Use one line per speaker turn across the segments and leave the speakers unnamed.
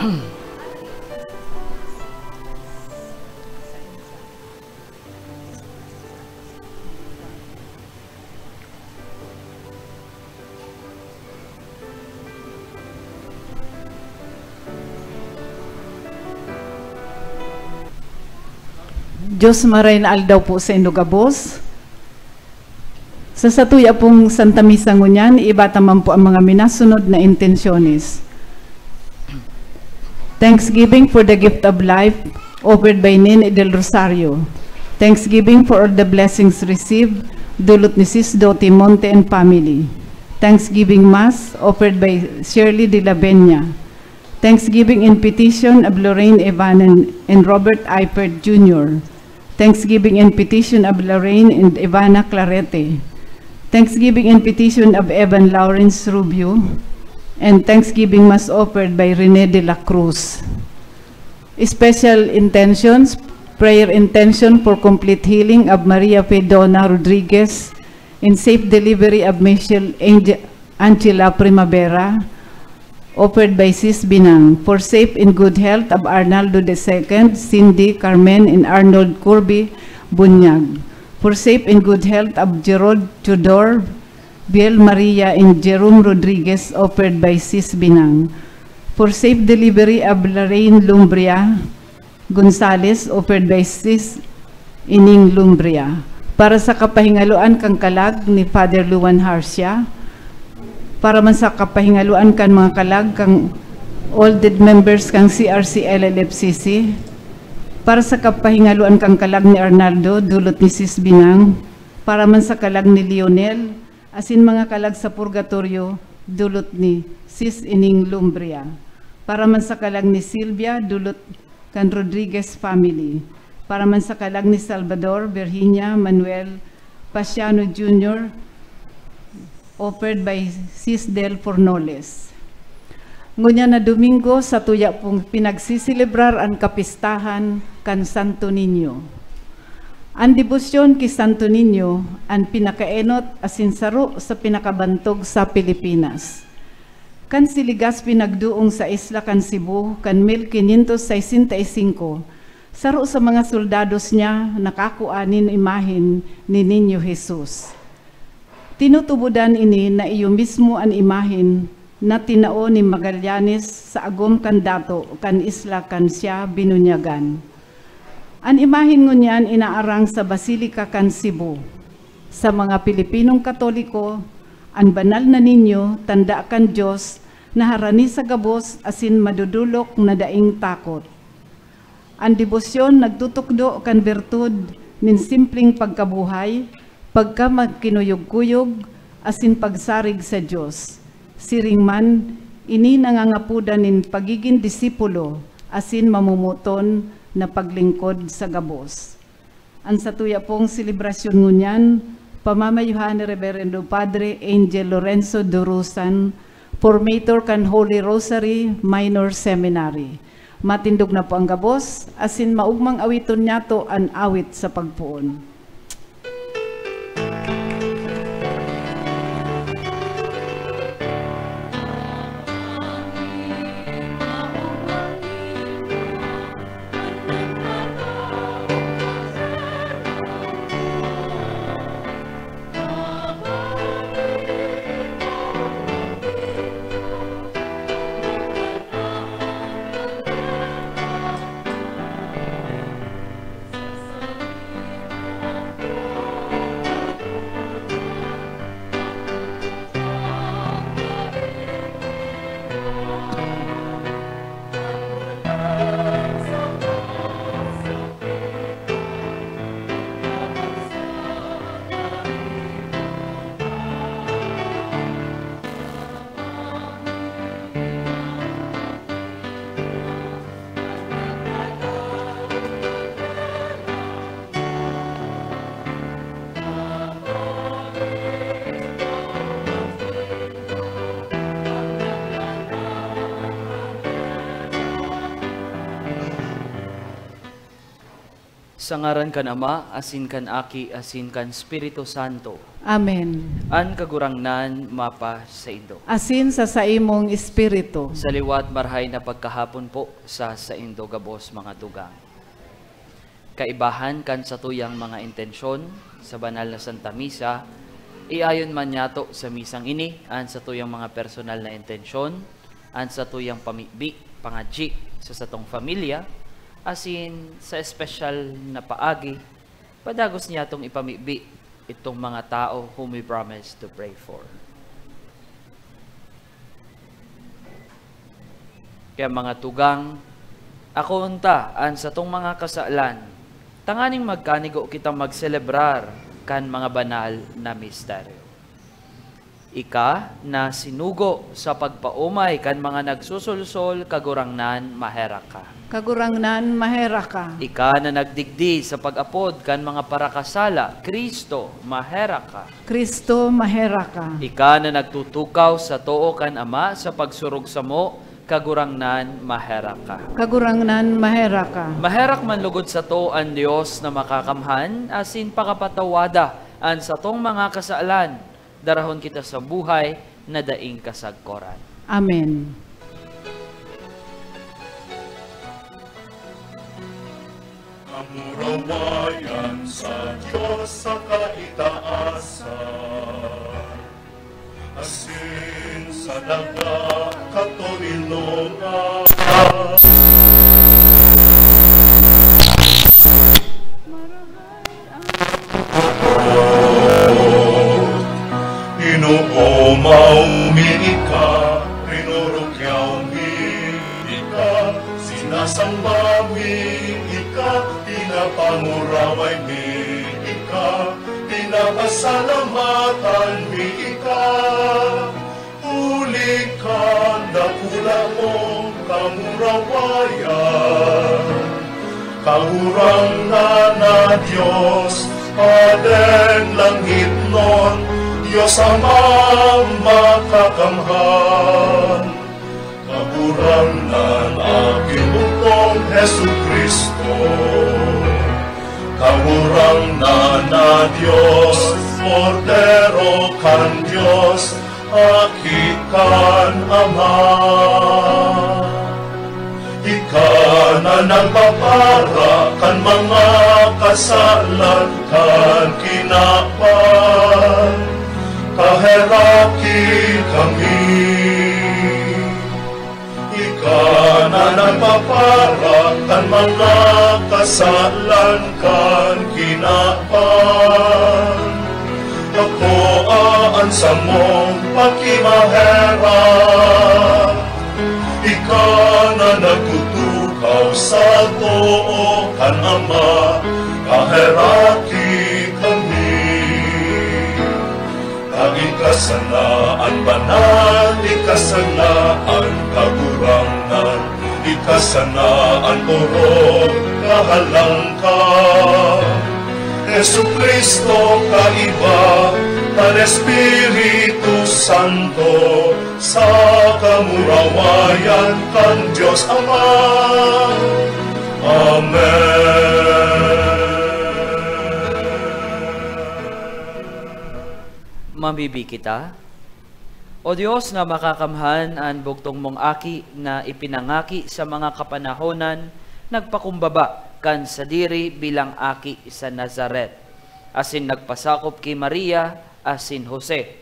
Diyos maray na aldaw po sa Indogabos. Sa satuya pong Santa Misa ngunyan, ibataman po ang mga minasunod na intensyones. Thanksgiving for the gift of life offered by Nene del Rosario. Thanksgiving for all the blessings received, dulot ni Sis Doti Monte and family. Thanksgiving Mass offered by Shirley de la Benya. Thanksgiving in petition of Lorraine Evan and Robert Eifert Jr. Thanksgiving in petition of Lorraine and Ivana Clarete. Thanksgiving in petition of Evan Lawrence Rubio. And Thanksgiving Mass offered by Rene de la Cruz. Special intentions, prayer intention for complete healing of Maria Fedona Rodriguez and safe delivery of Michelle Angela Primavera, offered by Sis Binang, for safe and good health of Arnaldo II, Cindy, Carmen, and Arnold Corby Bunyag, for safe and good health of Gerald Tudor, Biel Maria, and Jerome Rodriguez, offered by Sis Binang, for safe delivery of Lorraine Lumbria Gonzales, offered by Sis Ining Lumbria, para sa kapahingaluan kang kalag ni Father Luan Harsia, para man sa kapahingaluan kan mga kalag kang all dead members kang CRC LLFCC, para sa kapahingaluan kang kalag ni Arnaldo, dulot ni Sis Binang, para man sa kalag ni Lionel, asin mga kalag sa purgatorio, dulot ni Sis Ining Lumbria, para man sa kalag ni Silvia, dulot kan Rodriguez family, para man sa kalag ni Salvador, Virginia, Manuel, Pasiano Jr., offered by Sis Del Fornoles. Ngunya na Domingo, sa tuya pong pinagsisilibrar ang kapistahan kan Santo Niño. Ang debosyon ki Santo Niño, ang pinakaenot asin saro sa pinakabantog sa Pilipinas. Kan siligas pinagduong sa isla kan Cebu, kan 1565, saro sa mga soldados niya nakakuanin imahin ni Niño Jesus. Tinutubudan ini na iyo mismo ang imahin na tinao ni Magallanes sa agom kan dato kan isla kan siya binunyagan. Ang imahin ngunyan inaarang sa Basilika kan Cebu. Sa mga Pilipinong Katoliko, ang banal na ninyo tanda kan Diyos na harani sa gabos asin madudulok na daing takot. Ang debosyon nagtutukdo kan bertud nin simpleng pagkabuhay, pagka magkinuyog-kuyog, asin pagsarig sa Diyos. Siring man, ini nangangapudan nin pagiging disipulo, asin mamumuton na paglingkod sa gabos. Ang satuya pong selebrasyon ngunyan, pamamayuhan ni Reverendo Padre Angel Lorenzo Durusan, formator kan Holy Rosary Minor Seminary. Matindog na po ang gabos, asin maugmang awiton niya to ang awit sa pagpuon.
Sa ngaran kan Ama, asin kan Aki, asin kan Espiritu Santo.
Amen.
An kagurangnan mapa sa Indo.
Asin sa imong espiritu.
Sa liwat marhay na pagkahapon po sa Indo gabos mga tugang. Kaibahan kan sa tuyang mga intensyon sa banal na Santa Misa, iayon man yato sa misang ini, an sa tuyang mga personal na intensyon, an sa tuyang pamibi, pangadji sa satong familia, asin sa espesyal na paagi, padagos niya itong ipamibi itong mga tao whom we promise to pray for. Kaya mga tugang, ako unta, an sa tong mga kasalan, tanganing magkanigo kita magselebrar kan mga banal na misteryo. Ika na sinugo sa pagpaumay kan mga nagsusulsol kagurangnan mahera ka.
Kagurangnan mahera ka.
Ika na nagdigdi sa pag-apod kan mga parakasala, Kristo mahera ka.
Kristo mahera ka.
Ika na nagtutukaw sa too kan Ama sa pagsurog sa mo, kagurangnan mahera ka.
Kagurangnan mahera ka.
Maherak man lugod sa to ang Diyos na makakamhan, asin pakapatawada an sa tong mga kasaalan, darahon kita sa buhay na daing kasagkoran.
Amen.
Kamurawayan sa Diyos sa kaitaasan, asin sa daga katoilongan. Ginoo maumika, rinurukyaw ika, sinasamba ika, pinapanguraway ika, pinapasalamatan ika. Huli ka, dakula mong kamurawayan, kahurang na Diyos, Padeng langit nun, Diyos Amang makakamhan. Kahurangnan aking butong Hesu Kristo, kahurangnan na Diyos, Cordero kan Diyos, akikan Ama. Ika na nagpapara kan mga kasalan kan kinapan, kaheraki kami. Ika na nagpapara kan mga kasalan kan kinapan, ako aan sa mong pagkimahera. Ika na nagtutukaw sa too kan Ama, kaheraki kami. Ikasanaan banal, ikasanaan kagurangan, ikasanaan puro kahalangkan. Jesu Kristo kaiba, tan Espiritu Santo, sa kamurawayan kan Diyos Ama. Amen.
Mamibi kita. O Diyos na makakamhan ang bugtong mong aki na ipinangaki sa mga kapanahonan, nagpakumbaba kan sa diri bilang aki sa Nazaret, asin nagpasakop kay Maria, asin Jose.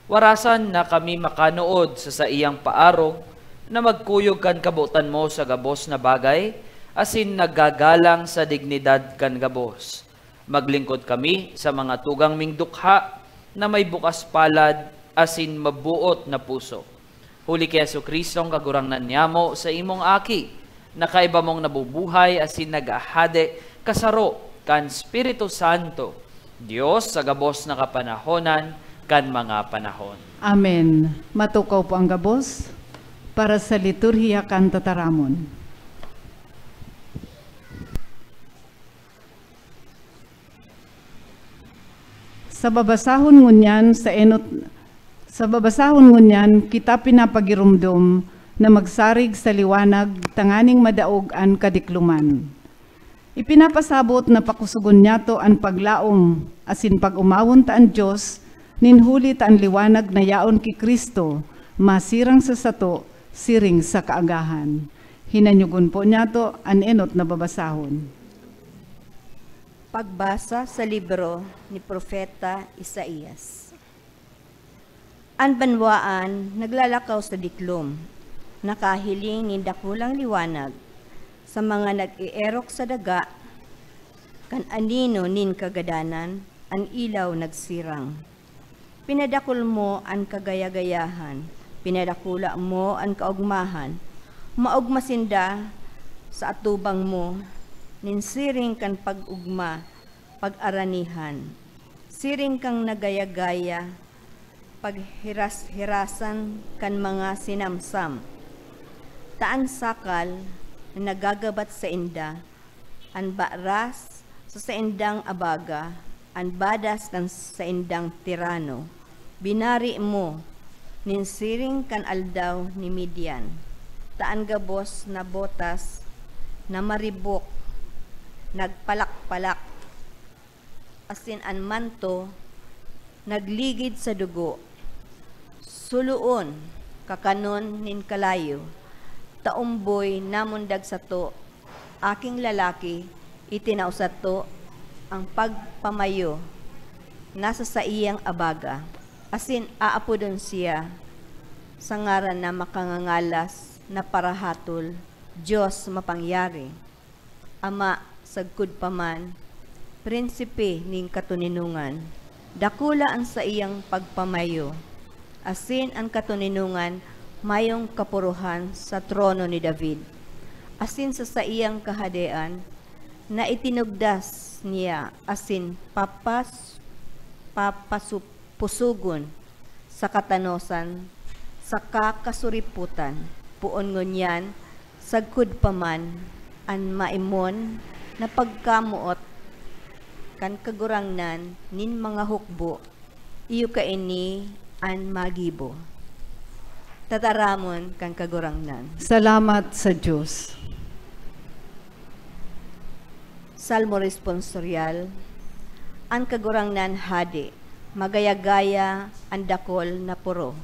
Warasan na kami makanood sa iyang paarong, na magkuyog kan kabutan mo sa gabos na bagay, asin naggagalang sa dignidad kan gabos. Maglingkod kami sa mga tugang ming dukha, na may bukas palad, asin mabuot na puso. Huli kay Jesu Kristong kagurangnan niyamo sa imong aki, nakaiba mong nabubuhay asin nag-ahade kasaro kan Espiritu Santo, Diyos sa gabos na kapanahonan kan mga panahon.
Amen. Matukaw po ang gabos para sa liturhiya kan tataramon. Sa babasahon ngunyan kita pinapagirumdum na magsarig sa liwanag tanganing madaog an kadikluman. Ipinapasabot na pakusugon niyato an paglaom asin pag-umawon ta an Diyos Ninhuli ta ang liwanag na yaon ki Kristo, masirang sa sato, siring sa kaagahan. Hinanyugon po niya to, an enot na babasahon.
Pagbasa sa libro ni Propeta Isaías. Ang banwaan naglalakaw sa diklom, nakahiling ni dakulang liwanag, sa mga nag-ierok sa daga, kan anino nin kagadanan, ang ilaw nagsirang. Pinadakul mo ang kagayagayahan, pinadakula mo ang kaugmahan, maugmasinda sa atubang mo, ninsiring kan pag-ugma, pag-aranihan. Siring kang nagayagaya, paghiras-hirasan kan mga sinamsam. Taan sakal na nagagabat sa inda, ang baras sa indang abaga, ang badas kan sa indang tirano. Binari mo, ninsiring kan aldaw ni Midian. Taan gabos na botas, na maribok, nagpalak-palak, asin an manto, nagligid sa dugo, suluon, kakanon nin kalayo, taumboy namundag sa to, aking lalaki, itinaw sa to, ang pagpamayo, nasa sa iyang abaga, asin aapodon siya, sa ngaran na makangangalas, na parahatol, Diyos mapangyari, Ama, sagkud paman, prinsipe ning katuninungan, dakula ang sa iyang pagpamayo, asin ang katuninungan, mayong kapuruhan sa trono ni David, asin sa iyang kahadean, na itinugdas niya, asin papasupusugon sa katanosan, sa kakasuriputan, puon ngunyan, sagkud paman, an maimon, na pagkamuot, kan kagurangnan, nin mga hukbo, iyo kaini, an magibo. Tataramon kan kagurangnan.
Salamat sa Diyos.
Salmo responsorial. Ang kagurangnan hadi, magayagaya ang dakol na puro.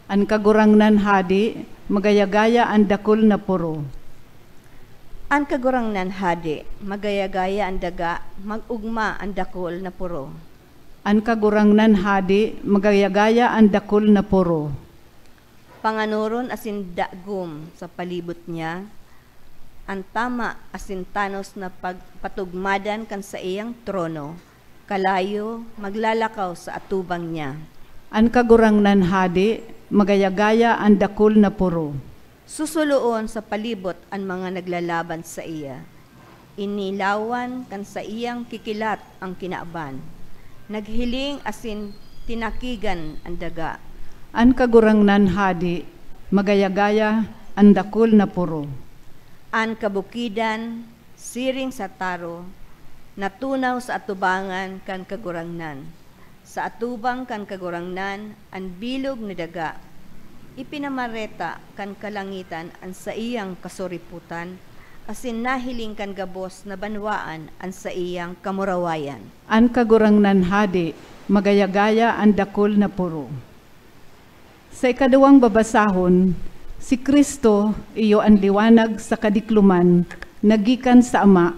Ang kagurangnan hadi, magayagaya ang dakol na puro.
Ang kagurangnan hadi, magayagaya ang daga, magugma ang dakol na puro.
Ang kagurangnan hadi, magayagaya ang dakol na puro.
Panganuron asin dagum sa palibot niya, ang tama asin tanos na pagpatugmadan kan sa iyang trono, kalayo maglalakaw sa atubang niya.
Ang kagurangnan hadi, magayagaya ang dakol na puro.
Susuloon sa palibot ang mga naglalaban sa iya. Inilawan kan sa iyang kikilat ang kinaaban. Naghiling asin tinakigan ang daga.
Ang kagurangnan hadi, magayagaya ang dakol na puro.
Ang kabukidan, siring sa taro, natunaw sa atubangan kan kagurangnan. Sa atubang kan kagurangnan, ang bilog na daga, ipinamareta kan kalangitan ang sa iyang kasuriputan, asin nahiling kan gabos na banwaan ang sa iyang kamurawayan.
Ang kagurangnan hadi, magayagaya ang dakol na puro. Sa ikaduwang babasahon, si Kristo iyo ang liwanag sa kadikluman, nagikan sa Ama,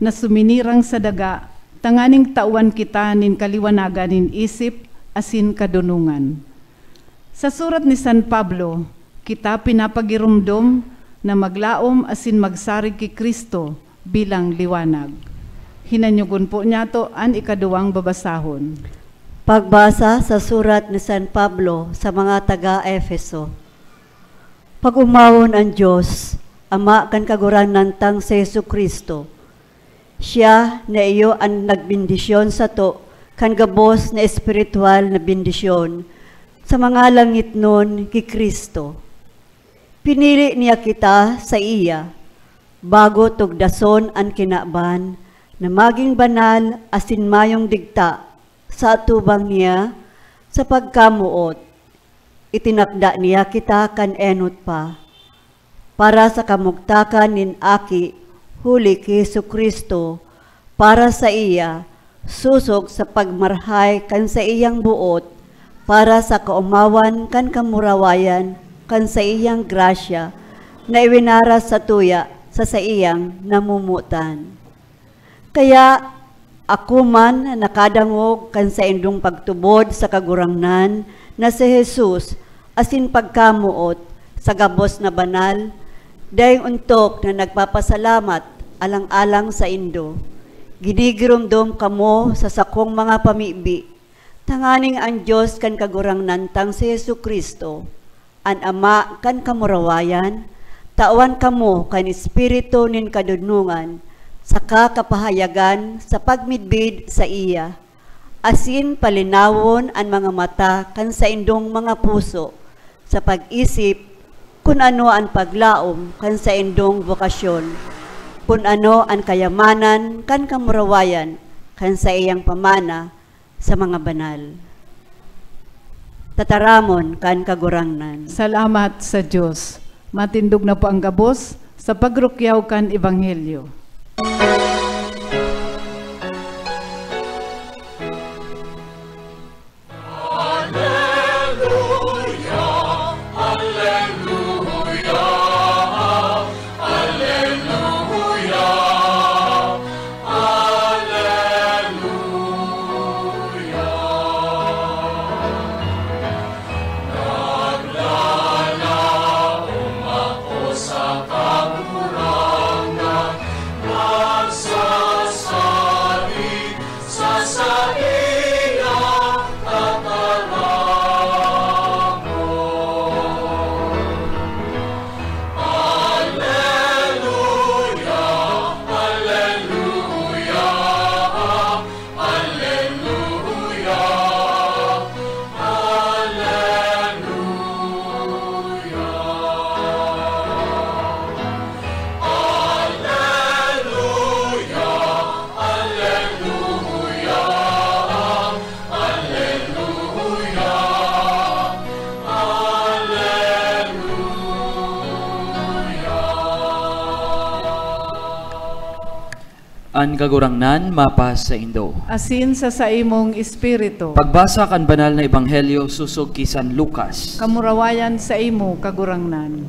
na suminirang sa daga, tanganing tauan kita nin kaliwanagan nin isip, asin kadunungan. Sa surat ni San Pablo, kita pinapagirumdom na maglaom asin magsarig ki Kristo bilang liwanag. Hinanyugon po niya to ang ikaduwang babasahon.
Pagbasa sa surat ni San Pablo sa mga taga-Efeso. Pag-umawon ang Diyos, Ama kan kaguranan tang sa Yesu Kristo. Siya na iyo ang nagbindisyon sa to, kan gabos na espiritual na bindisyon sa mga langit nun ki Kristo. Pinili niya kita sa iya, bago tugdason ang kinaban, na maging banal asin mayong digta, sa atubang niya, sa pagkamuot, itinakda niya kita kan enot pa, para sa kamugtakan nin aki, huli ki Jesu Kristo, para sa iya, susog sa pagmarhay kan sa iyang buot, para sa kaumawan kan kamurawayan kan sa iyang grasya na iwinaras sa tuya sa iyang namumutan. Kaya ako man nakadangog kan sa indong pagtubod sa kagurangnan na si Jesus asin pagkamuot sa gabos na banal, dahil untok na nagpapasalamat alang-alang sa indo. Ginigirumdom kamo sa sakong mga pamibi, tanganing ang Diyos kan kagurangnan tang si Jesu Kristo, an Ama kan kamurawayan, tawan kamo kan Espiritu nin kadudnungan, sa kakapahayagan sa pagmidbid sa iya, asin palinawon ang mga mata kan sa indong mga puso, sa pag-isip kung ano ang paglaom kan sa indong vokasyon, kung ano ang kayamanan kan kamurawayan kan sa iyang pamana sa mga banal. Tataramon kan kagurangnan.
Salamat sa Diyos. Matindog na po ang gabos sa pagrukyaw kan Ebanghelyo.
An kagurangnan mapas sa indo.
Asin sa imong espiritu.
Pagbasa kan banal na ebanghelyo susog kisan Lucas.
Kamurawayan sa imo kagurangnan.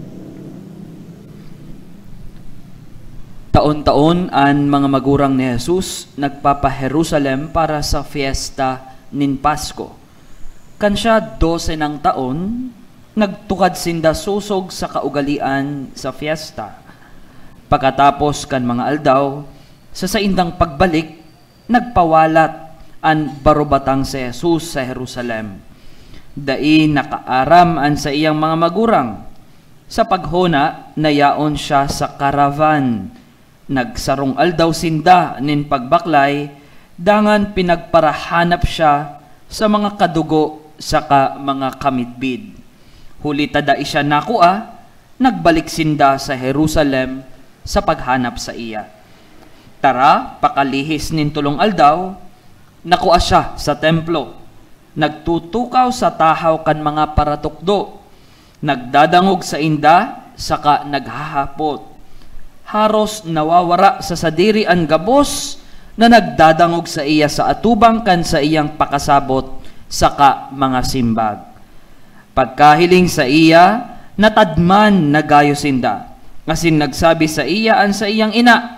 Taon-taon an mga magurang ni Jesus nagpapa-Jerusalem para sa fiesta nin Pasko. Kansya 12 ng taon, nagtukad sinda susog sa kaugalian sa fiesta. Pagkatapos kan mga aldaw, sa saindang pagbalik, nagpawalat an barubatang si Jesus sa Jerusalem. Dai nakaaram an sa iyang mga magurang. Sa paghuna, nayaon siya sa karavan. Nagsarong aldaw sinda nin pagbaklay, dangan pinagparahanap siya sa mga kadugo saka mga kamitbid. Huli tada siya nakua, nagbalik sinda sa Jerusalem sa paghanap sa iya. Tara, pakalihis nin tulong aldaw, nakuha siya sa templo. Nagtutukaw sa tahaw kan mga paratukdo. Nagdadangog sa inda, saka naghahapot. Haros nawawara sa sadiri ang gabos na nagdadangog sa iya sa atubang kan sa iyang pakasabot, saka mga simbag. Pagkahiling sa iya, natadman na gayo sinda. Ngasin nagsabi sa iya an sa iyang ina,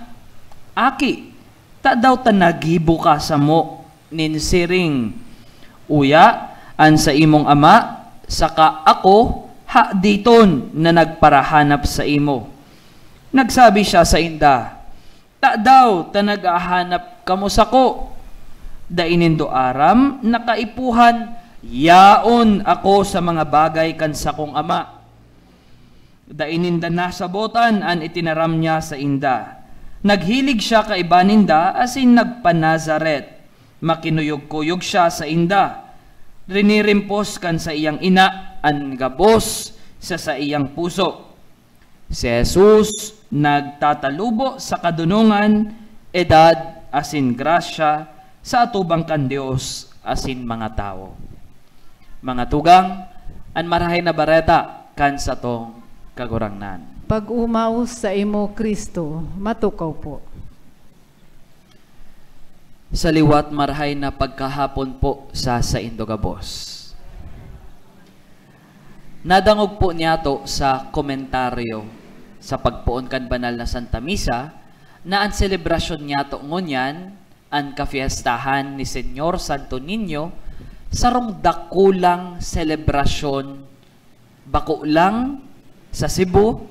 Aki, ta daw ta nagibo ka sa mo nin siring. Uya, an sa imong ama, saka ako, ha diton na nagparahanap sa imo. Nagsabi siya sa inda, ta daw ta nagahanap kamo sako. Dainindo aram, nakaipuhan, yaon ako sa mga bagay kan sakong ama. Daininda nasabotan an itinaram niya sa inda. Naghilig siya kay baninda asin nagpa-Nazaret. Makinuyog-kuyog siya sa inda. Rinirimpos kan sa iyang ina an gabos sa iyang puso. Si Jesus nagtatalubo sa kadunungan, edad asin grasya sa atubang kan Dios asin mga tao. Mga tugang, an marahay na bareta kan sa tong kagurangnan.
Pag-umaw sa imo Kristo, matukaw po.
Sa liwat marahay na pagkahapon po sa Indogabos. Nadangog po niya to sa komentaryo sa pagpuon kan banal na Santa Misa na ang selebrasyon niya to ngunyan ang kafiestahan ni Senyor Santo Niño sarong dakulang selebrasyon bako lang sa Cebu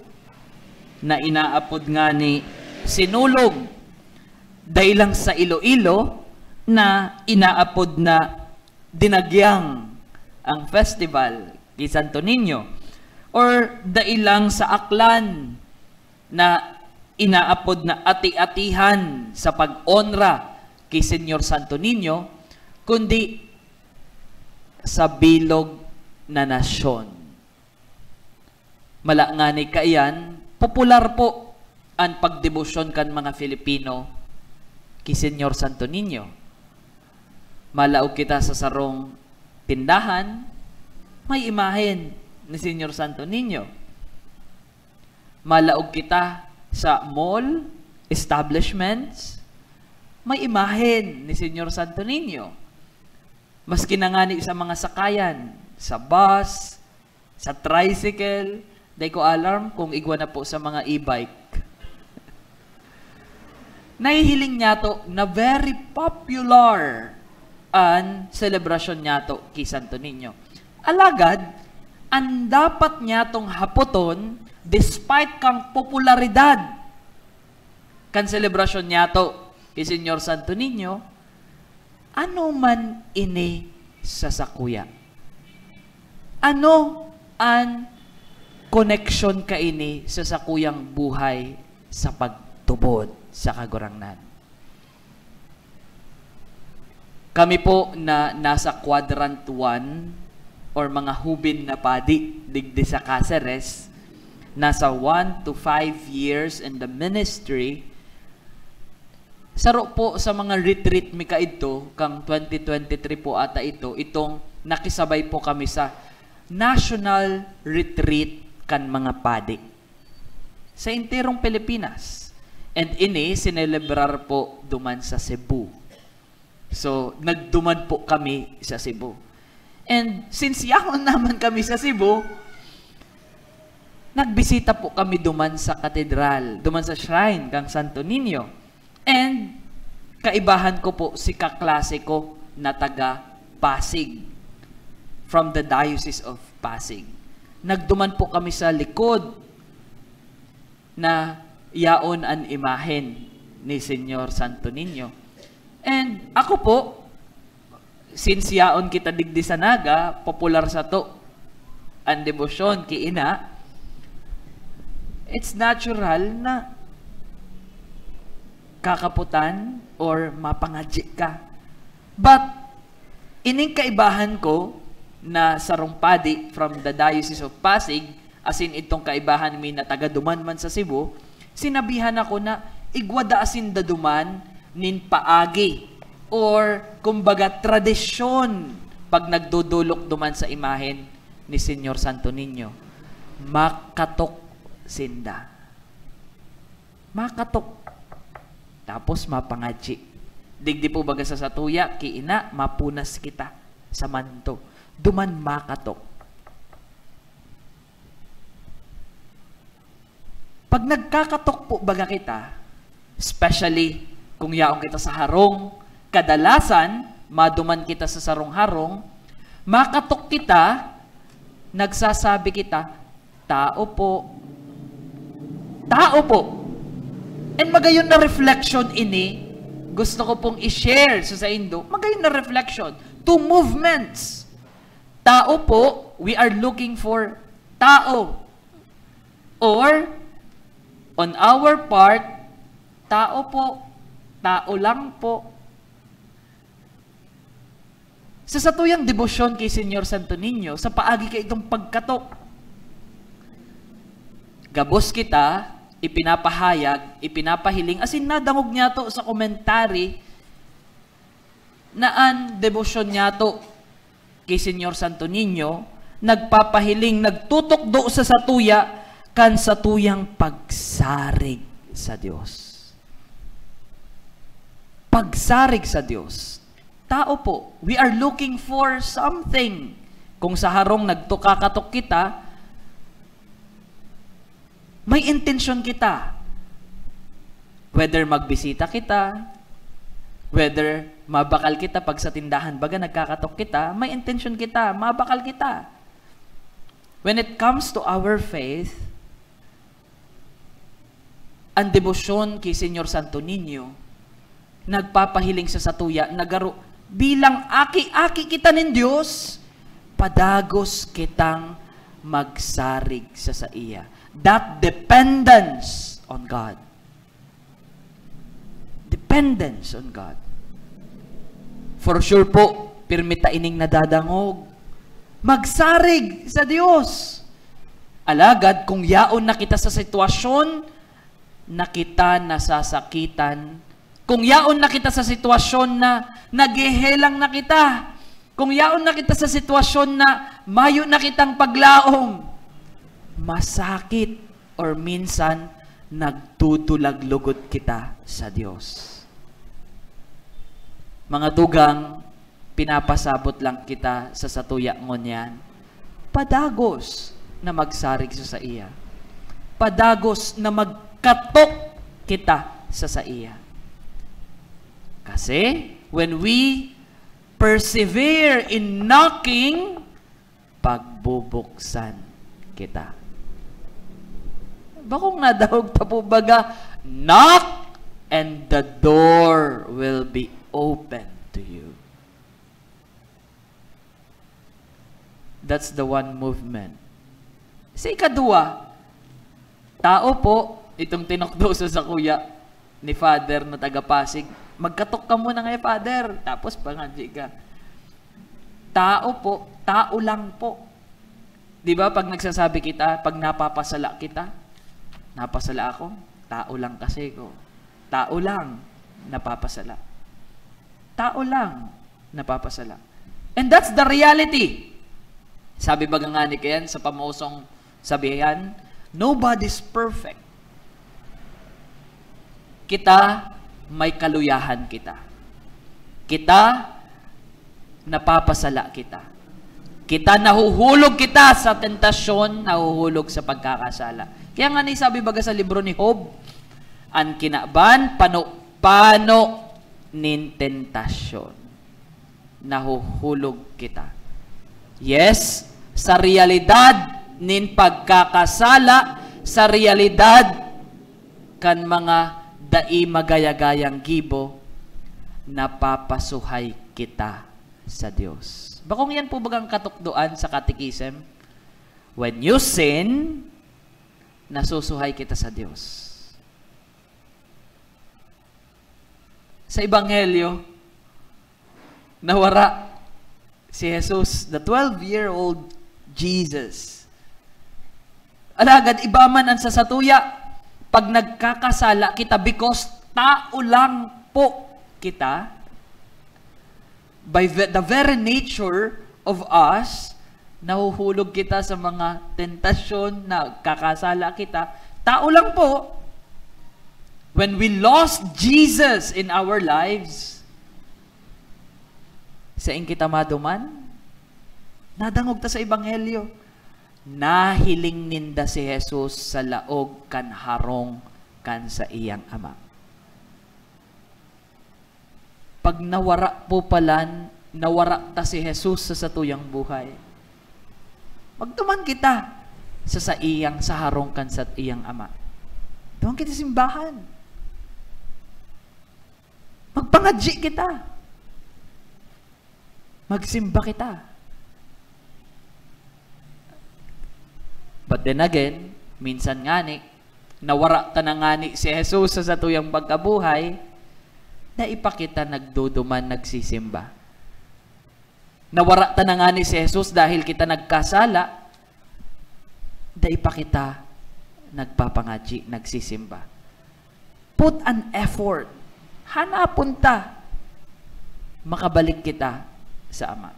na inaapod nga ni sinulog dahil lang sa Iloilo na inaapod na dinagyang ang festival ni Santo Niño, or dailang sa Aklan na inaapod na ati-atihan sa pag-onra kay Senyor Santo Niño, kundi sa bilog na nasyon. Malangani kaiyan, popular po ang pagdebosyon kan mga Filipino kay Senyor Santo Niño. Malaog kita sa sarong tindahan, may imahen ni Senyor Santo Niño. Malaog kita sa mall, establishments, may imahen ni Senyor Santo Niño. Maski na nga ni sa mga sakayan, sa bus, sa tricycle, di ko alarm kung igwa na po sa mga e-bike. Nahihiling niya to na very popular ang celebration niya to kay Santo Niño. Alagad, ang dapat niya tong hapoton, despite kang popularidad kan celebration niya to kay Senyor Santo Niño, ano man ini sa sakuya? Ano ang connection ka ini sa sakuyang buhay sa pagtubod sa kagurangnan? Kami po na nasa quadrant 1 or mga hubin na padi digdi sa Cáceres, nasa 1 to 5 years in the ministry. Saro po sa mga retreat mi kaidto kang 2023 po ata itong nakisabay po kami sa national retreat kan mga padi sa interong Pilipinas. And ini sinelebrar po duman sa Cebu. So nagduman po kami sa Cebu. And since yaon naman kami sa Cebu, nagbisita po kami duman sa katedral, duman sa shrine kang Santo Niño. And kaibahan ko po si kaklase ko na taga Pasig, from the Diocese of Pasig. Nagduman po kami sa likod na yaon ang imahen ni Senyor Santo Niño. And ako po, since yaon kita digdi sa Naga, popular sa to ang debosyon ki ina, it's natural na kakaputan or mapangadji ka. But ining kaibahan ko na sarong padi from the Diocese of Pasig, as in itong kaibahan mi na taga-duman man sa Cebu, sinabihan ako na igwada asin daduman nin paagi or kumbaga tradisyon pag nagdudulok duman sa imahen ni Senyor Santo Niño. Makatok sinda. Makatok. Tapos mapangadji. Digdi po baga sa satuya, kiina, mapunas kita sa manto. Duman makatok. Pag nagkakatok po baga kita, especially kung yaong kita sa harong, kadalasan, maduman kita sa sarong harong, makatok kita, nagsasabi kita, tao po. Tao po. And magayon na reflection ini, gusto ko pong i-share sa Indo, magayon na reflection. Two movements. Tao po, we are looking for tao. Or, on our part, tao po, tao lang po. Sa satuyang debosyon kay Senyor Santo Niño, sa paagi kay itong pagkatok, gabos kita, ipinapahayag, ipinapahiling, asin nadangog niya to sa komentary, na ang debosyon niya to kay Senyor Santo Niño, nagpapahiling, nagtutok do sa satuya, kan satuyang pagsarig sa Diyos. Pagsarig sa Diyos. Tao po, we are looking for something Kung sa harong nagtukakatok kita, may intensyon kita. Whether magbisita kita, whether mabakal kita pag sa tindahan, baga nagkakatok kita, may intensyon kita, mabakal kita. When it comes to our faith, ang debosyon kay Senyor Santo Niño, nagpapahiling sa tuya, nagaro, bilang aki-aki kita ng Diyos, padagos kitang magsarig sa iya. That dependence on God. Dependence on God. For sure po, pirmita ining nadadangog. Magsarig sa Diyos. Alagad, kung yaon na kita sa sitwasyon na kita nasasakitan, kung yaon na kita sa sitwasyon na naghihelang na kita, kung yaon na kita sa sitwasyon na mayo na kitang paglaom, masakit or minsan nagtutulaglugod kita sa Diyos. Mga tugang, pinapasabot lang kita sa satuya ngunyan, padagos na magsarig sa iya. Padagos na magkatok kita sa iya. Kasi, when we persevere in knocking, pagbubuksan kita. Bakong nadahog tapo baga, knock and the door will be open to you. That's the one movement. Sa ikadua, tao po, itong tinokdoso sa kuya ni Father na taga-Pasig, magkatok ka muna ngayon, Father. Tapos pangadji ka. Tao po, tao lang po. Di ba pag nagsasabi kita, pag napapasala kita, napasala ako, tao lang kasi ko. Tao lang, napapasala. Tao lang, napapasala. And that's the reality. Sabi ba nga ni kayan sa pamusong sabihan, nobody's perfect. Kita, may kaluyahan kita. Kita, napapasala kita. Kita, nahuhulog kita sa tentasyon, nahuhulog sa pagkakasala. Kaya nga ni sabi baga sa libro ni Job, ang kinaban, pano nin tentasyon. Nahuhulog kita. Yes, sa realidad nin pagkakasala, sa realidad kan mga dai magayagayang gibo, napapasuhay kita sa Diyos. Bakong yan po bagang katukduan sa katikisem? When you sin, nasusuhay kita sa Diyos. Sa Ebanghelyo, nawara si Jesus, the 12-year-old Jesus. Alagad, iba man ang sasatuya, pag nagkakasala kita, because tao lang po kita, by the very nature of us, nahuhulog kita sa mga tentasyon, nagkakasala kita, tao lang po. When we lost Jesus in our lives, sa kita maduman, nadangog ta sa Ebanghelyo, nahiling ninda si Jesus sa laog kan harong kan sa iyang ama. Pag nawara po palan, nawara ta si Jesus sa satuyang buhay, magtuman kita sa iyang sa harong kan sa iyang ama. Tuman kita simbahan. Magpangadji kita. Magsimba kita. But then again, minsan ngani, nawara ta na ngani si Jesus sa satuyang pagkabuhay, na ipakita nagduduman, nagsisimba. Nawara ta na ngani si Jesus dahil kita nagkasala, na ipakita nagpapangadji, nagsisimba. Put an effort. Hanapon ta. Makabalik kita sa Ama.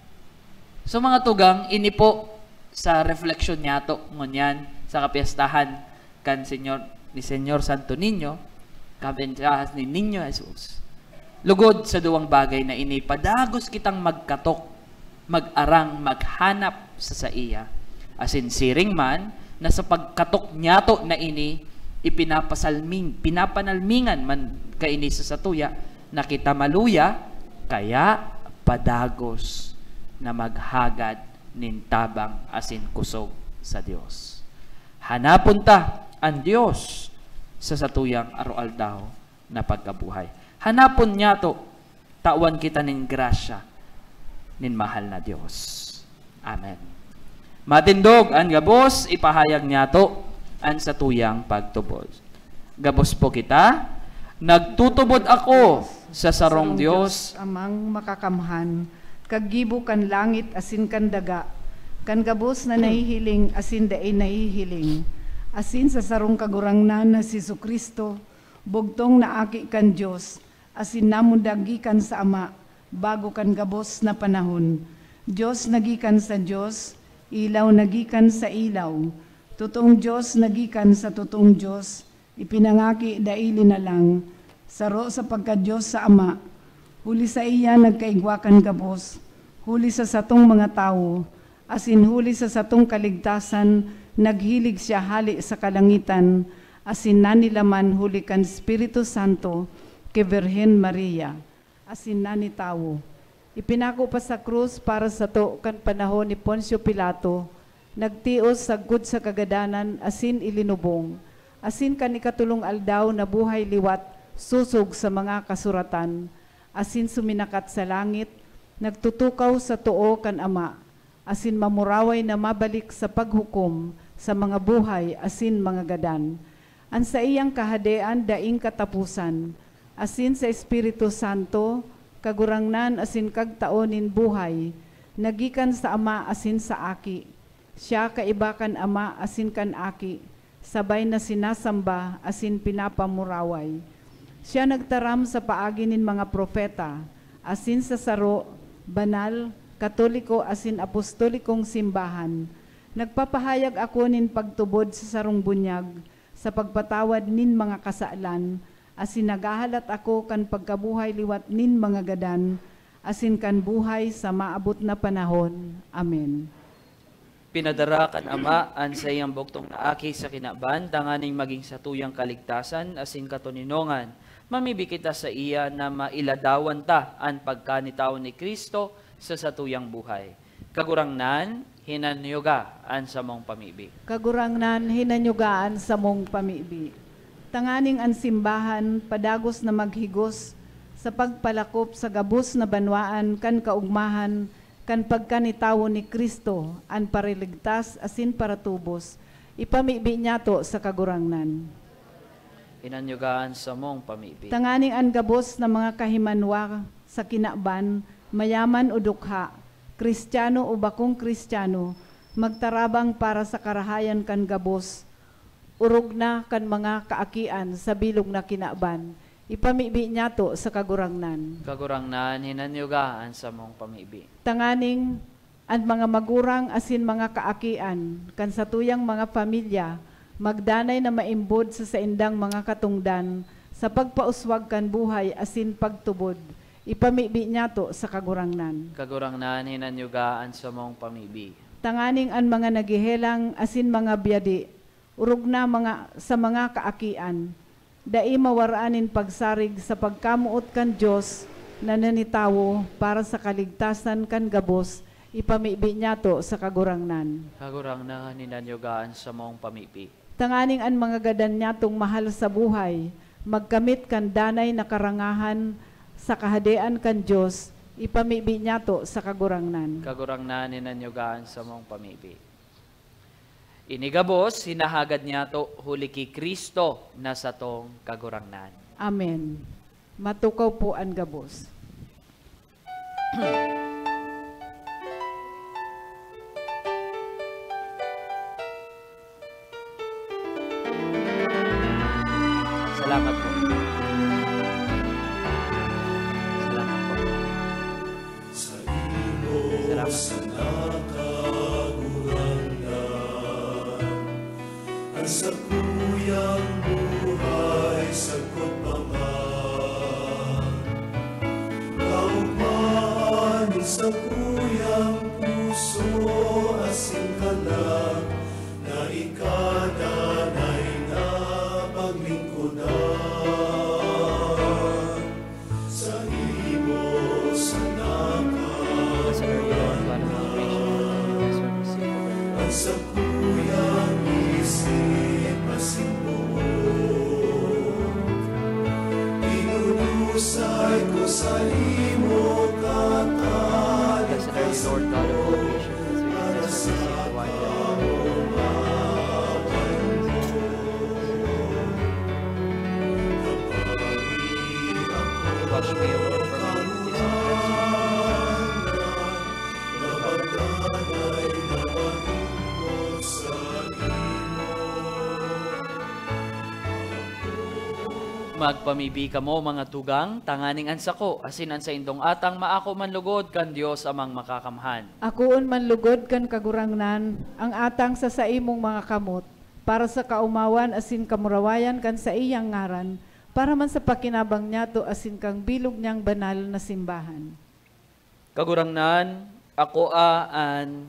So mga tugang, ini po sa refleksyon niya to ngunyan sa kapiyastahan kan ni Senyor Santo Niño, kabensahas ni Niño Jesus. Lugod sa duwang bagay na ini, padagos kitang magkatok, mag-arang, maghanap sa iya. Asin siring man, na sa pagkatok nyato na ini, pinapanalmingan man kaini sa satuya, na kita maluya, kaya padagos na maghagad nintabang asin kusog sa Dios. Hanapon ta ang Dios sa satuyang aroaldaw na pagkabuhay. Hanapon niya to, tawan kita nin grasya nin mahal na Dios. Amen. Matindog ang gabos, ipahayag niya to ang satuyang pagtubod. Gabos po kita, nagtutubod ako sa sarong Dios,
amang makakamhan, kagibo kan langit asin kan daga, kan gabos na nahihiling asin daay nahihiling, asin sa sarong kagurangnan na si Jesucristo, bugtong na aki kan Dios, asin namundagi kan sa Ama, bago kan gabos na panahon. Dios nagikan sa Dios, ilaw nagikan sa ilaw, totoong Diyos nagikan sa totoong Diyos, ipinangaki daili na lang, saro sa pagka-Diyos sa Ama, huli sa iya nagkaigwakan gabos, huli sa satong mga tao, asin huli sa satong kaligtasan, naghilig siya hali sa kalangitan, asin nanilaman huli kan Espiritu Santo, ke Virhen Maria, asin nani tao. Ipinako pa sa krus para sa to kan panahon ni Poncio Pilato, nagtios sagud sa kagadanan asin ilinubong, asin kan ikatulong aldaw na buhay liwat susog sa mga kasuratan, asin suminakat sa langit, nagtutukaw sa tuo kan Ama, asin mamuraway na mabalik sa paghukom sa mga buhay asin mga gadan. An sa iyang kahadean daing katapusan, asin sa Espiritu Santo, kagurangnan asin kagtaonin buhay, nagikan sa Ama asin sa Aki. Siya kaibakan Ama asin kan Aki, sabay na sinasamba asin pinapamuraway. Siya nagtaram sa paagi nin mga propeta, asin sa saro, banal, katoliko asin apostolikong simbahan. Nagpapahayag ako nin pagtubod sa sarong bunyag, sa pagpatawad nin mga kasalan, asin nagahalat ako kan pagkabuhay liwat nin mga gadan, asin kan buhay sa maabot na panahon. Amen.
Pinadara kan Ama an sa iyang buktong na aki sa kinaban, tanganing maging satuyang kaligtasan, asin katuninongan, mamibi kita sa iya na mailadawan ta ang pagkanitaw ni Kristo sa satuyang buhay. Kagurangnan, hinanyuga an sa mong pamibi.
Kagurangnan, hinanyugaan sa mong pamibi. Tanganing ang simbahan, padagos na maghigos, sa pagpalakop sa gabos na banwaan, kan kaugmahan, kan pagkanitawo ni Kristo, an pariligtas asin paratubos, ipamibi niya to sa kagurangnan.
Hinanyugaan sa mong pamibi.
Tanganing ang gabos na mga kahimanwa sa kinaban, mayaman o dukha, Kristiyano o bakong Kristiyano, magtarabang para sa karahayan kan gabos, urog na kan mga kaakian sa bilog na kinaban, ipamibi niya to sa kagurangnan.
Kagurangnan, hinanyugaan sa mong pamibi.
Tanganing ang mga magurang asin mga kaakian, kan sa tuyang mga pamilya, magdanay na maimbod sa saindang mga katungdan, sa pagpauswag kan buhay asin pagtubod, ipamibi niya to sa kagurangnan.
Kagurangnan, hinanyugaan sa mong pamibi.
Tanganing ang mga nagihelang asin mga biyadi, urog na sa mga kaakian, dai mawaraanin pagsarig sa pagkamuot kan Diyos na nanitawo para sa kaligtasan kan gabos, ipamibi niya to sa kagurangnan.
Kagurangnan, hinanyugaan sa mong pamibi.
Tanganing ang mga gadan niya tong mahal sa buhay, magkamit kan danay na karangahan sa kahadean kan Diyos, ipamibi niya to sa kagurangnan.
Kagurangnan, hinanyugaan sa mong pamibi. Inigabos, hinahagad niya to huli ki Kristo na sa tong kagurangnan.
Amen. Matukaw po ang gabos.
Salamat po. Salamat po. Salamat po.
Sa kuyang buhay, sagot paman, kaugmahan sa kuyang puso. puso asin ka lang, na ikadanay na paglingkudan. Sa imo sa
Blessed are you, Lord God of all creation, and receive of
ang sa kuyang isip asin buo. Inunusay ko sa imo kataliktasan.
Blessed are you, Lord God of all creation, and receive the wine Wash me, O Lord, from iniquities and cleanse Magpamibi ka mo mga tugang, tanganing ansako, asin an sa indong atang maako manlugod kan Dios amang makakamhan.
Akoon manlugod kan kagurangnan, ang atang sa saimong mga kamot, para sa kaumawan asin kamurawayan kan sa iyang ngaran, para man sa pakinabang niya to asin kang bilog niyang banal na simbahan.
Kagurangnan, ako an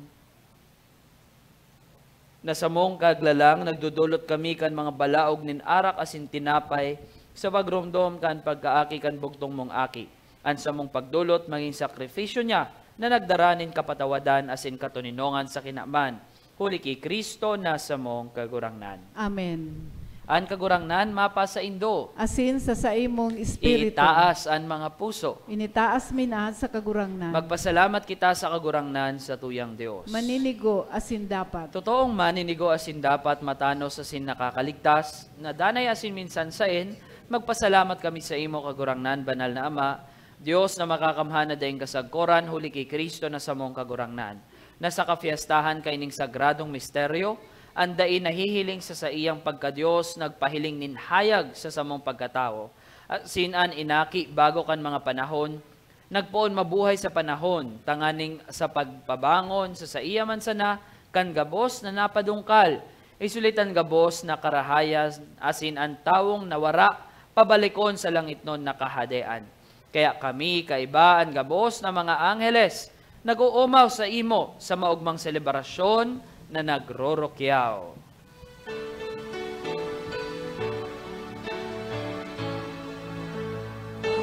nasamong kaglalang, nagdudulot kami kan mga balaog nin arak asin tinapay, sa pagrumdom kan pagkaaki kan bugtong mong aki. An sa mong pagdulot, maging sakripisyo niya, na nagdaranin kapatawadan asin katuninongan sa kinaman. Huli kay Kristo na sa mong kagurangnan.
Amen.
An kagurangnan, mapa sa indo.
Asin sa saimong espiritu.
Itaas an mga puso.
Initaas minahal sa kagurangnan.
Magpasalamat kita sa kagurangnan sa tuyang Dios.
Maninigo asin dapat.
Totoong maninigo asin dapat matanos asin nakakaligtas, na danay asin minsan sain, magpasalamat kami sa imo kagurangnan, banal na Ama, Diyos na makakamhan na daing kasagkoran, huli kay Kristo na sa mong kagurangnan. Nasa kafiestahan kay ning sagradong misteryo, andain nahihiling sa iyang pagkadiyos, nagpahiling ninhayag sa samong pagkatao. At sinan inaki bago kan mga panahon, nagpoon mabuhay sa panahon, tanganing sa pagpabangon sa iya man sana, kan gabos na napadungkal, isulitan gabos na karahayas, asin ang tawong nawara, pabalikon sa langit nun nakahadean. Kaya kami, kaibaan gabos na mga angheles, nag-uumaw sa imo sa maugmang selebrasyon na nagrorokyaw.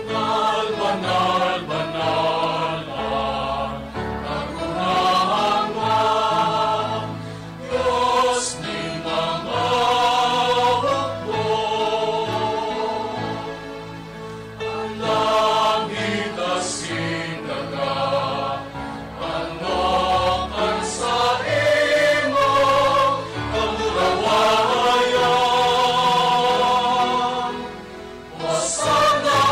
Banal, banal, banal, kagunahang Diyos ni mga hukbo. Ang langit asin dagat, panokan sa imo kamurawayan. Hosana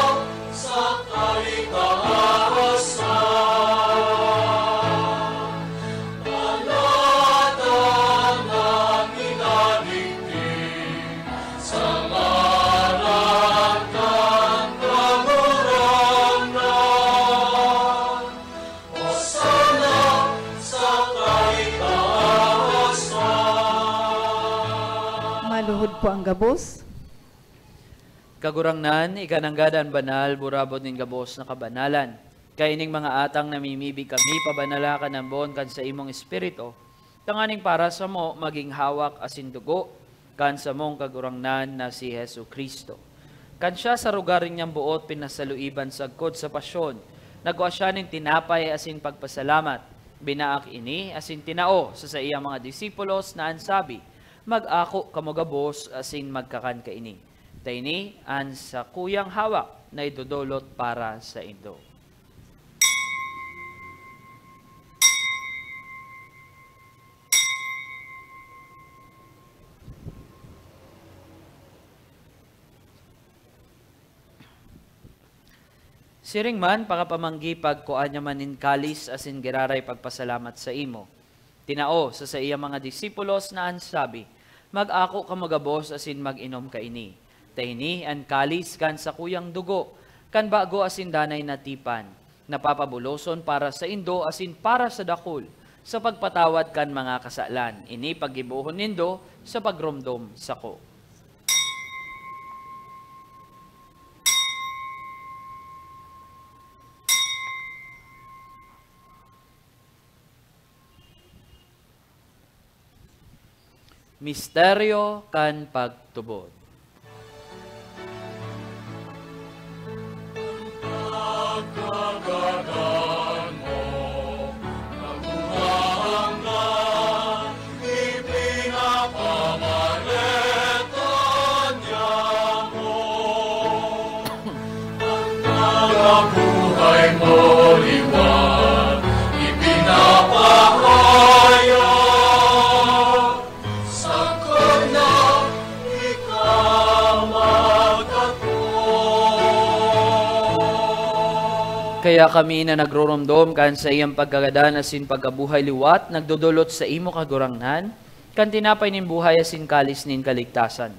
sa kaligtasan, panatan ang inaligtig, sa ngaran kang kagurangnan. Hosana sa kaligtasan.
Maluhod po ang gabos.
Kagurangnan, ikananggadan banal, burabot nin gabos na kabanalan. Kaining mga atang namimibig kami, pabanala ka ng bon kan sa imong espiritu. Tanganing para sa mo, maging hawak asin dugo, kan sa mong kagurangnan na si Hesu Kristo. Kan siya sa rugaring niyang buot, pinasaluiban sagkod sa pasyon. Nagwa siya ning tinapay asin pagpasalamat. Binaak ini asin tinao sa iyang mga disipulos na ansabi, mag-ako kamugabos asin magkakan ka ini. Taini an sa kuyang hawak na idudulot para sa indo. Siring man, pakapamanggi pagkuan niya manin kalis asin giraray pagpasalamat sa imo. Tinao sa iya mga disipulos na ansabi, mag-ako kamugabos asin mag-inom ka ini. Taini an kalis kan sa kuyang dugo, kan bago asin danay natipan, napapabuloson para sa indo asin para sa dakul, sa pagpatawad kan mga kasalan, ini pagibuhon nindo sa pagrumdom sako. Misteryo kan pagtubod.
Buhay mo liwan, ipinapahayag sa kanya ikaw magkatoo.
Kaya kami na nagroromdom kan sa iyang pagkagadan asin pagkabuhay liwat, nagdudulot sa imo kagurangnan, kan tinapay nin buhay asin kalis nin kaligtasan.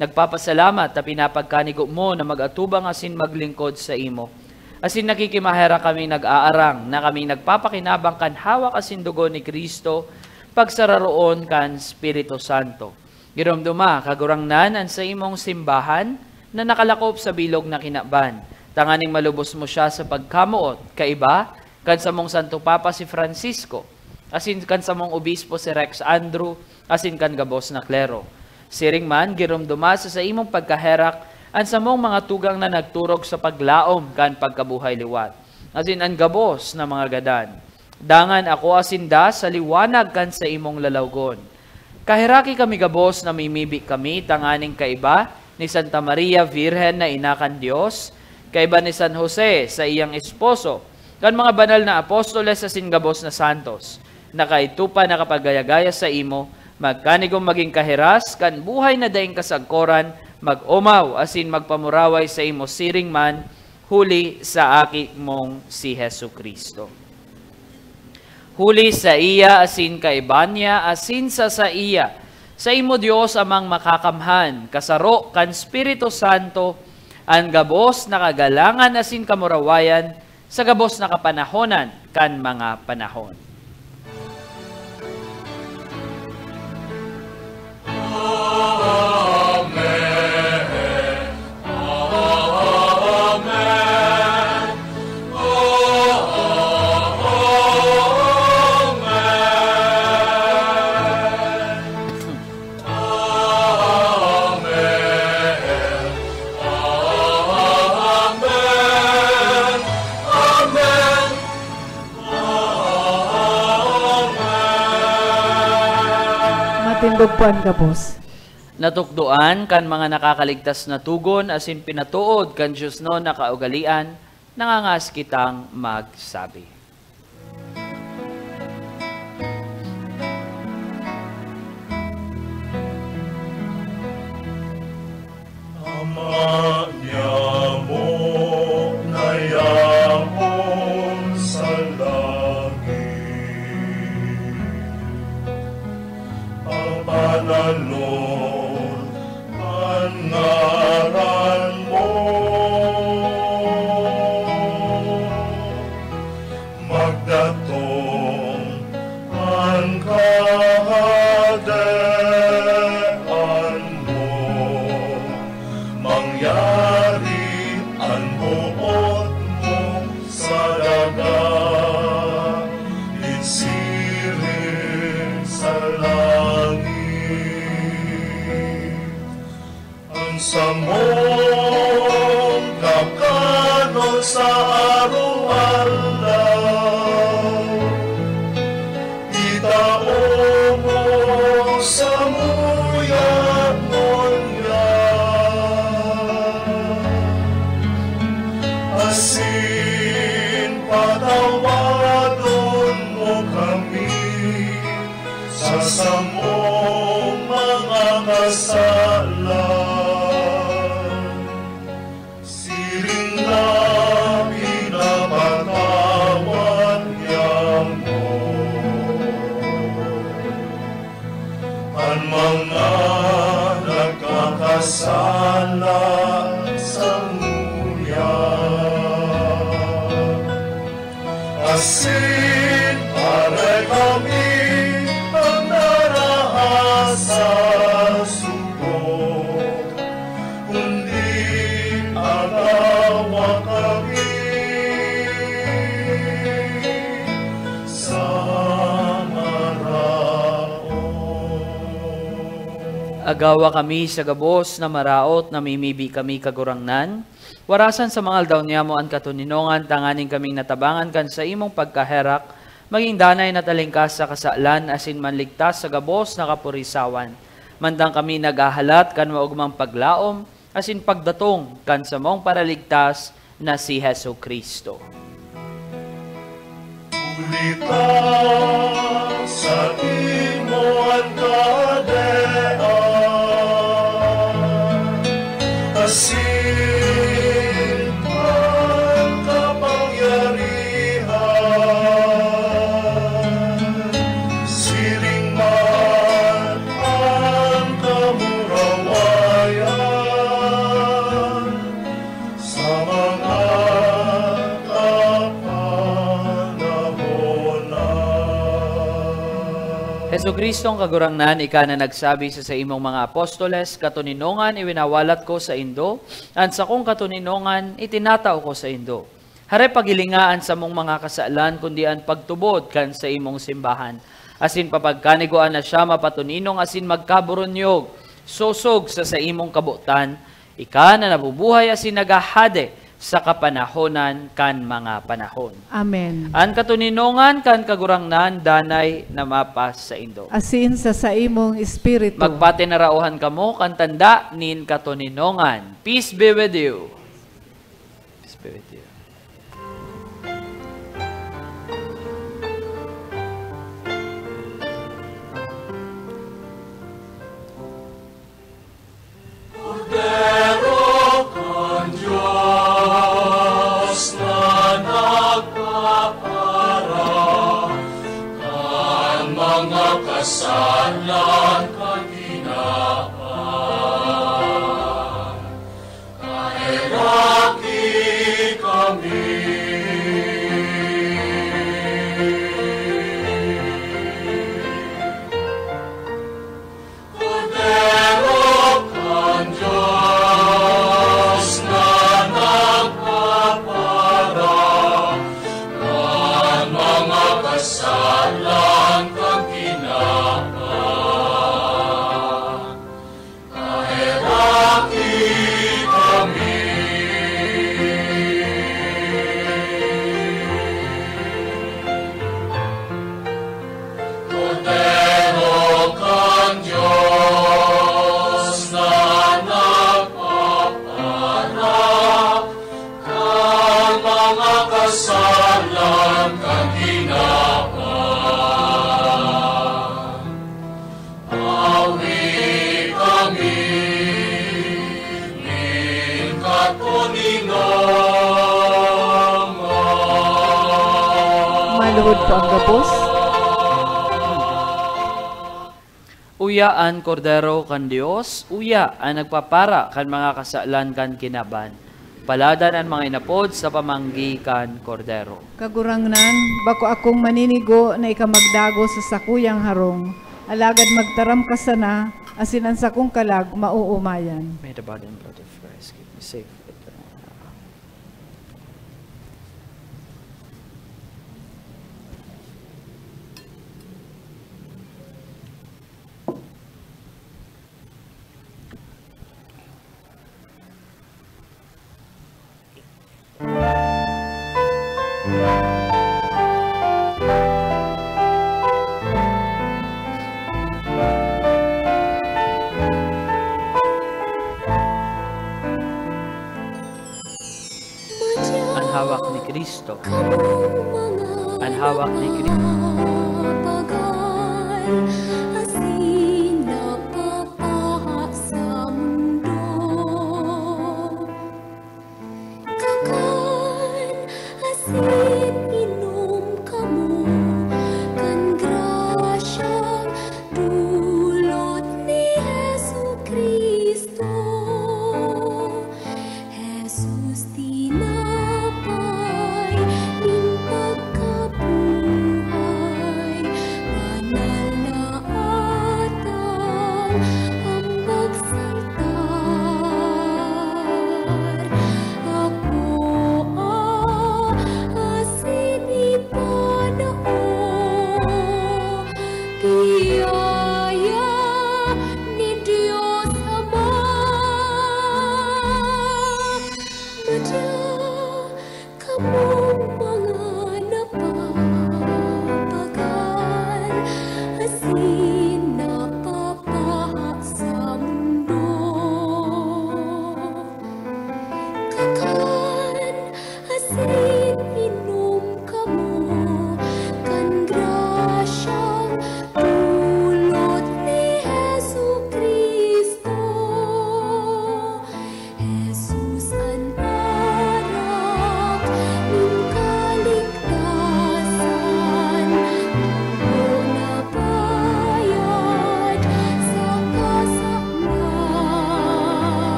Nagpapasalamat na pinapagkanigo mo na mag-atubang asin maglingkod sa imo. Asin nakikimahera kami nag-aarang na kami nagpapakinabang kan hawak asin dugo ni Kristo pagsararoon kan Espiritu Santo. Giromduma kagurangnan an sa imong simbahan na nakalakop sa bilog na kinaban. Tanganing malubos mo siya sa pagkamuot, kaiba, kan sa mong Santo Papa si Francisco, asin kan sa mong Obispo si Rex Andrew, asin kan gabos na klero. Siring man, giromduma sa imong pagkaherak, an sa mong mga tugang na nagturog sa paglaom kan pagkabuhay liwat. Asin ang gabos na mga gadan. Dangan ako asinda sa liwanag kan sa imong lalawgon. Kahiraki kami gabos na mimibi kami tanganing kaiba ni Santa Maria Virgen na inakan Diyos, kaiba ni San Jose sa iyang esposo, kan mga banal na apostoles asin gabos na santos, na kaitupa na kapagayagaya sa imo, magkanigong maging kahiras, kan buhay na daing kasagkoran, mag-umaw asin magpamuraway sa imo siring man, huli sa aki mong si Hesu Kristo. Huli sa iya asin kaibanya, asin sa iya, sa imo Dios amang makakamhan, kasaro kan Espiritu Santo, ang gabos na kagalangan asin kamurawayan, sa gabos na kapanahonan kan mga panahon.
Matindog po ang gabos.
Natukduan kan mga nakakaligtas na tugon asin pinatuod kan Diyos no na kaugalian, nangangas kitang magsabi.
Ama niya mo na yamon sa langit, papanalon ang ngaran mo, magdatong ang kahadaan mo, mangyari ang buot mo sa dagat, isirin sa langit. Ang samong kakanon sa araw-araw, itao mo sa muya monya, asin patawadon mo kami sa samong mga kasalan. Siring na pinapatawad niya mo ang mga nagkakasala sa muya, asin pare kami ang narahasa subok, kundi agawa kami sa maraon.
Agawa kami sa gabos na maraot, namimibi kami kagurangnan. Warasan sa mga aldaw niya mo ang katuninongan, tanganing kaming natabangan kan sa imong pagkaherak, maging danay na talingkas sa kasaalan, asin manligtas sa gabos na kapurisawan. Mandang kami nagahalat kan maugmang paglaom, asin pagdatong kan sa mong paraligtas na si Hesu Kristo.
Ulita sa imo ang kadean, asin ang kapangyarihan, siring man ang kamurawayan, sa mga
Hesu Kristo ang kagurangnan, ika na nagsabi sa imong mga apostoles, katuninongan iwinawalat ko sa indo, at sa kong katuninongan itinatao ko sa indo. Hare pagilingaan sa mong mga kasaalan, kundi ang pagtubod kan sa imong simbahan. Asin papagkaniguan na siya mapatuninong, asin magkaburunyog, sosog sa imong kabutan, ika na nabubuhay asin nagahade sa kapanahonan kan mga panahon.
Amen.
Ang katuninongan kan kagurangnan danay na mapas sa indo.
Asin sa imong espiritu.
Magpatinarauhan kamo kan tanda nin katuninongan. Peace be with you. Peace be with you.
Kasalan kaginaan, kaheraki kami. Kordero kan Diyos na nagpapara, kan mga kasalan kaginaan. Kasalan kaginaan, awi kami ning katuninongan.
Maluhod po ang gabos.
Uya an kordero kan Dios, uya ang nagpapara kan mga kasaalan kan kinaban. Paladan ang mga inapod sa pamanggi kan kordero.
Kagurangnan, bako akong maninigo na ikamagdago sa sakuyang harong. Alagad magtaram ka sana, asin ang sakong kalag mauumayan.
May the body and blood of Christ keep me safe. Ang hawak ni Kristo. Ang hawak ni Kristo.
Tinapay, ning pagkabuhay, banal na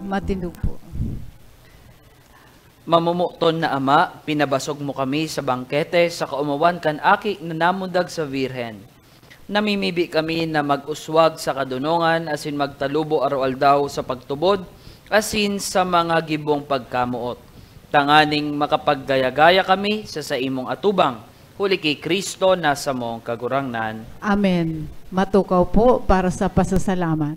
Matindog po.
Mamumuton na Ama, pinabasog mo kami sa bangkete sa kaumawan kan aki na namundag sa Virhen. Namimibi kami na mag-uswag sa kadunungan asin magtalubo araw-aldaw sa pagtubod asin sa mga gibong pagkamuot. Tanganing makapaggaya-gaya kami sa imong atubang. Huli kay Kristo nasa mong kagurangnan.
Amen. Matukaw po para sa pasasalamat.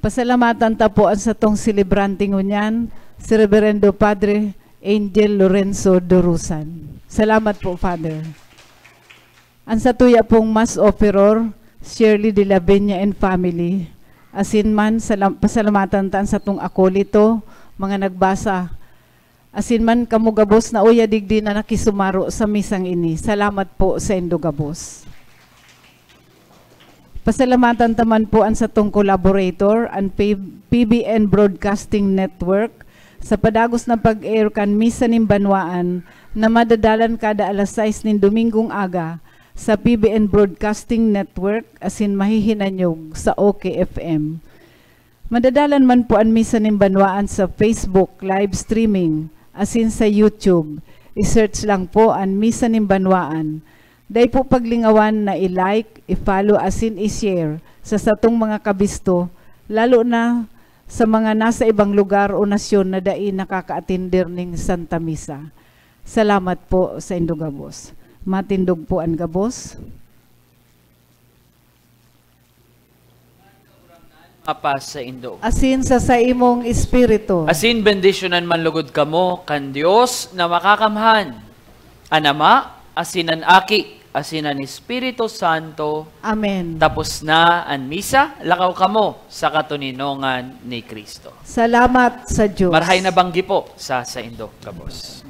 Pasalamatan ta po sa tong silibranting unyan, si Reverendo Padre Angel Lorenzo Dorusan. Salamat po, Father. Ang sa tuya pong Mass Offeror, Shirley de la Benya and family. Asin man, pasalamatan ta sa tong akolito, mga nagbasa. Asin man kamugabos na uya digdi na nakisumaro sa misang ini. Salamat po sa Indogabos. Pasalamatan taman po ang sa tong collaborator, ang PBN Broadcasting Network, sa padagos na pag-air kan misa ning banwaan na madadalan kada alas 6 nin Domingong aga sa PBN Broadcasting Network asin mahihinanyog sa OKFM. Madadalan man po ang misa ning banwaan sa Facebook live streaming asin sa YouTube. I-search lang po ang misa ning banwaan. Dahil po paglingawan na i-like, i-follow asin i-share sa satong mga kabisto, lalo na sa mga nasa ibang lugar o nasyon na dai nakaka-atender ning Santa Misa. Salamat po sa Indogabos. Matindog po ang gabos.
Apas sa Indo.
Asin sa imong espiritu.
Asin bendisyonan man lugod kamo kan Dios na makakamhan. Anama, asinan aki, asinan Espiritu Santo.
Amen.
Tapos na ang misa, lakaw kamo sa katuninongan ni Kristo.
Salamat sa Diyos.
Marhay na banggi po sa Indo, kabos.